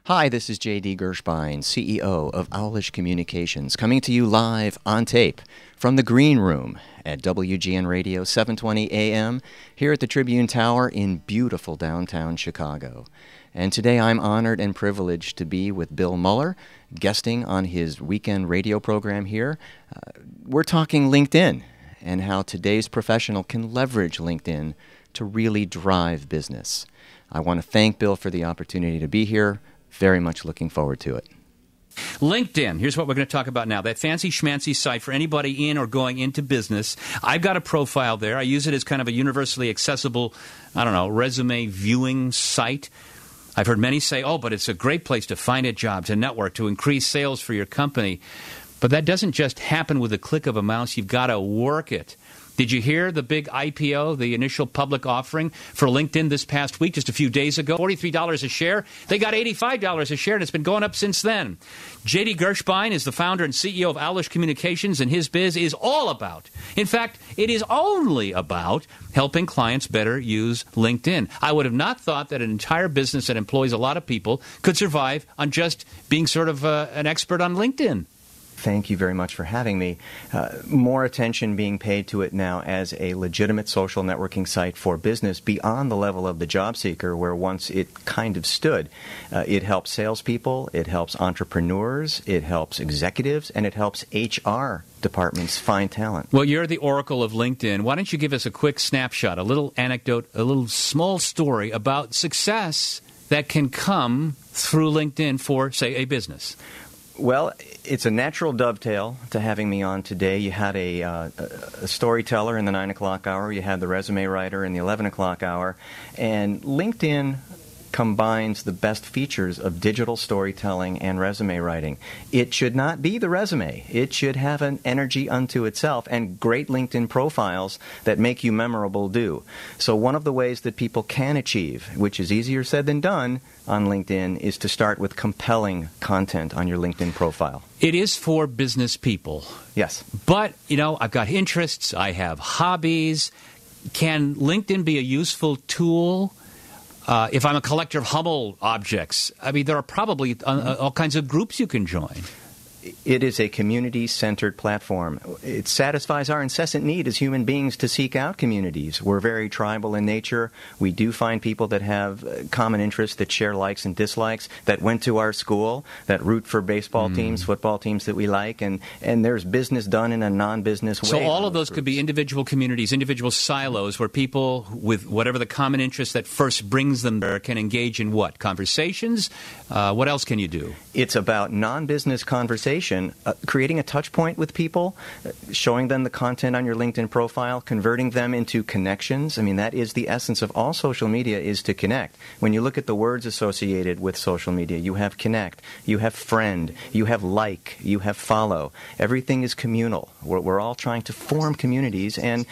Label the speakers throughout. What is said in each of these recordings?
Speaker 1: Hi, this is J.D. Gershbein, CEO of Owlish Communications, coming to you live on tape from the Green Room at WGN Radio 720 AM here at the Tribune Tower in beautiful downtown Chicago. And today I'm honored and privileged to be with Bill Muller, guesting on his weekend radio program here. We're talking LinkedIn and how today's professional can leverage LinkedIn to really drive business. I want to thank Bill for the opportunity to be here. Very much looking forward to it.
Speaker 2: LinkedIn, here's what we're going to talk about now. That fancy schmancy site for anybody in or going into business. I've got a profile there. I use it as kind of a universally accessible, resume viewing site. I've heard many say, but it's a great place to find a job, to network, to increase sales for your company. But that doesn't just happen with a click of a mouse. You've got to work it. Did you hear the big IPO, the initial public offering for LinkedIn this past week, just a few days ago? $43 a share. They got $85 a share, and it's been going up since then. J.D. Gershbein is the founder and CEO of Owlish Communications, and his biz is all about, in fact, it is only about helping clients better use LinkedIn. I would have not thought that an entire business that employs a lot of people could survive on just being sort of an expert on LinkedIn.
Speaker 1: Thank you very much for having me. More attention being paid to it now as a legitimate social networking site for business beyond the level of the job seeker where once it kind of stood. It helps salespeople, it helps entrepreneurs, it helps executives, and it helps HR departments find talent.
Speaker 2: Well, you're the oracle of LinkedIn. Why don't you give us a quick snapshot, a little anecdote, a little small story about success that can come through LinkedIn for, say, a business?
Speaker 1: Well, it's a natural dovetail to having me on today. You had a storyteller in the 9 o'clock hour. You had the resume writer in the 11 o'clock hour. And LinkedIn combines the best features of digital storytelling and resume writing. It should not be the resume. It should have an energy unto itself, and great LinkedIn profiles that make you memorable do. So one of the ways that people can achieve, which is easier said than done on LinkedIn, is to start with compelling content on your LinkedIn profile.
Speaker 2: It is for business people.
Speaker 1: Yes.
Speaker 2: But, I've got interests. I have hobbies. Can LinkedIn be a useful tool? If I'm a collector of Hubble objects, there are probably all kinds of groups you can join.
Speaker 1: It is a community-centered platform. It satisfies our incessant need as human beings to seek out communities. We're very tribal in nature. We do find people that have common interests, that share likes and dislikes, that went to our school, that root for baseball teams, football teams that we like, and there's business done in a non-business way.
Speaker 2: So all of those could be individual communities, individual silos, where people with whatever the common interest that first brings them there can engage in what? Conversations? What else can you do?
Speaker 1: It's about non-business conversations. Creating a touch point with people, showing them the content on your LinkedIn profile, converting them into connections. That is the essence of all social media, is to connect. When you look at the words associated with social media, you have connect, you have friend, you have like, you have follow. Everything is communal. We're all trying to form communities and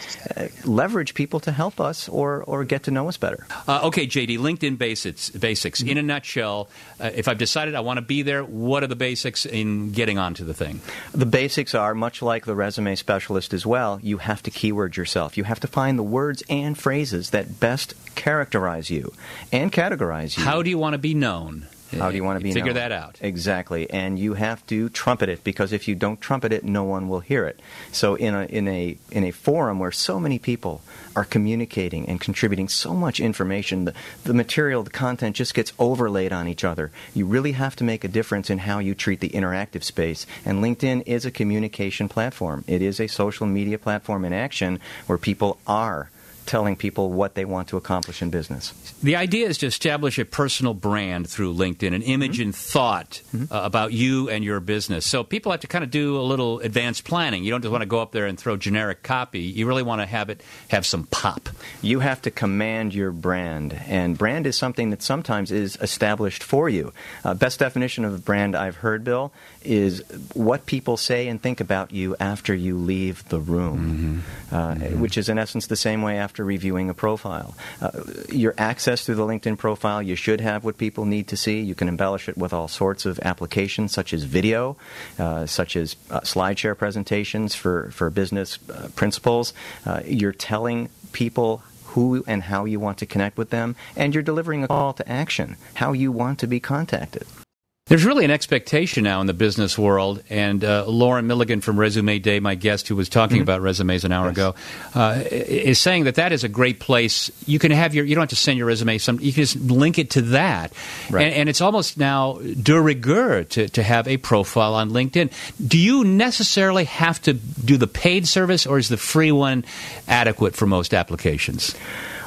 Speaker 1: leverage people to help us or get to know us better.
Speaker 2: Okay, JD, LinkedIn basics. In a nutshell, if I've decided I want to be there, what are the basics in getting onto the thing?
Speaker 1: The basics are, much like the resume specialist as well, you have to keyword yourself. You have to find the words and phrases that best characterize you and categorize you.
Speaker 2: How do you want to be known?
Speaker 1: How do you want to be known?
Speaker 2: Figure that out.
Speaker 1: Exactly. And you have to trumpet it, because if you don't trumpet it, no one will hear it. So in a forum where so many people are communicating and contributing so much information, the material, the content just gets overlaid on each other. You really have to make a difference in how you treat the interactive space. And LinkedIn is a communication platform. It is a social media platform in action where people are telling people what they want to accomplish in business.
Speaker 2: The idea is to establish a personal brand through LinkedIn, an image and thought about you and your business. So people have to kind of do a little advanced planning. You don't just want to go up there and throw generic copy. You really want to have some pop.
Speaker 1: You have to command your brand, and brand is something that sometimes is established for you. Best definition of brand I've heard, Bill, is what people say and think about you after you leave the room, which is in essence the same way after reviewing a profile. Your access through the LinkedIn profile, you should have what people need to see. You can embellish it with all sorts of applications, such as video, such as slideshare presentations for business principles. You're telling people who and how you want to connect with them, and you're delivering a call to action, how you want to be contacted.
Speaker 2: There's really an expectation now in the business world, and Lauren Milligan from Resume Day, my guest who was talking about resumes an hour ago, is saying that is a great place. You can have you don't have to send your resume, you can just link it to that.
Speaker 1: Right.
Speaker 2: And it's almost now de rigueur to have a profile on LinkedIn. Do you necessarily have to do the paid service, or is the free one adequate for most applications?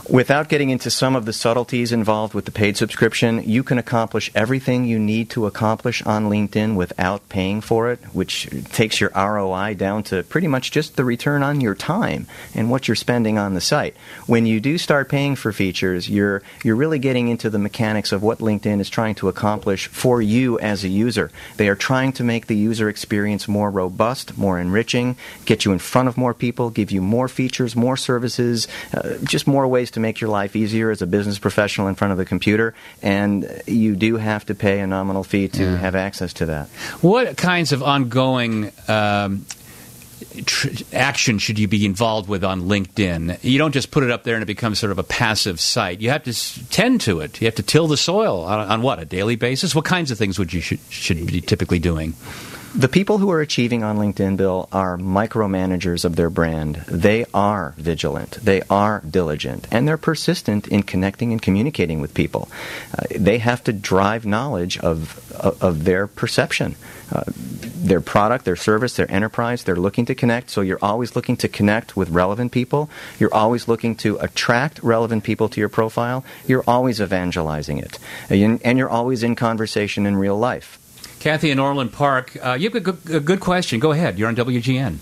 Speaker 1: Without getting into some of the subtleties involved with the paid subscription, you can accomplish everything you need to accomplish on LinkedIn without paying for it, which takes your ROI down to pretty much just the return on your time and what you're spending on the site. When you do start paying for features, you're really getting into the mechanics of what LinkedIn is trying to accomplish for you as a user. They are trying to make the user experience more robust, more enriching, get you in front of more people, give you more features, more services, just more ways to make your life easier as a business professional in front of the computer, and you do have to pay a nominal fee to have access to that.
Speaker 2: What kinds of ongoing action should you be involved with on LinkedIn? You don't just put it up there and it becomes sort of a passive site. You have to tend to it. You have to till the soil on what, a daily basis? What kinds of things would you should be typically doing?
Speaker 1: The people who are achieving on LinkedIn, Bill, are micromanagers of their brand. They are vigilant, they are diligent, and they're persistent in connecting and communicating with people. They have to drive knowledge of their perception, their product, their service, their enterprise. They're looking to connect, so you're always looking to connect with relevant people. You're always looking to attract relevant people to your profile. You're always evangelizing it, and you're always in conversation in real life.
Speaker 2: Kathy in Orland Park, you have a good question. Go ahead. You're on WGN.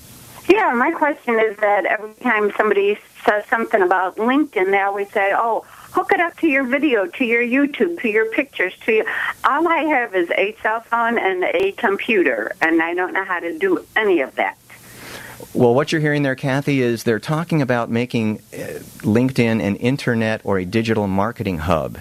Speaker 3: Yeah, my question is that every time somebody says something about LinkedIn, they always say, oh, hook it up to your video, to your YouTube, to your pictures, to your... All I have is a cell phone and a computer, and I don't know how to do any of that.
Speaker 1: Well, what you're hearing there, Kathy, is they're talking about making LinkedIn an internet or a digital marketing hub.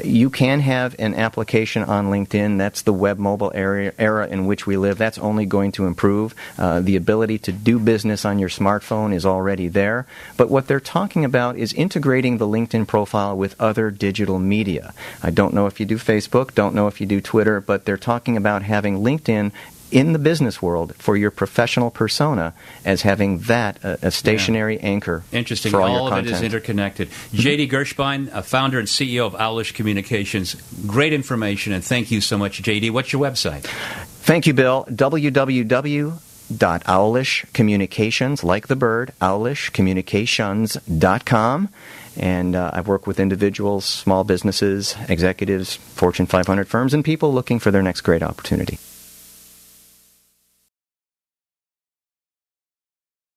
Speaker 1: You can have an application on LinkedIn. That's the web mobile era in which we live. That's only going to improve. The ability to do business on your smartphone is already there. But what they're talking about is integrating the LinkedIn profile with other digital media. I don't know if you do Facebook, don't know if you do Twitter, but they're talking about having LinkedIn in the business world for your professional persona as having that a stationary anchor.
Speaker 2: Interesting.
Speaker 1: For all
Speaker 2: of
Speaker 1: your content.
Speaker 2: It is interconnected. J.D. Gershbein, founder and CEO of Owlish Communications. Great information, and thank you so much, J.D. What's your website?
Speaker 1: Thank you, Bill. www.owlishcommunications, like the bird, owlishcommunications.com. And I work with individuals, small businesses, executives, Fortune 500 firms, and people looking for their next great opportunity.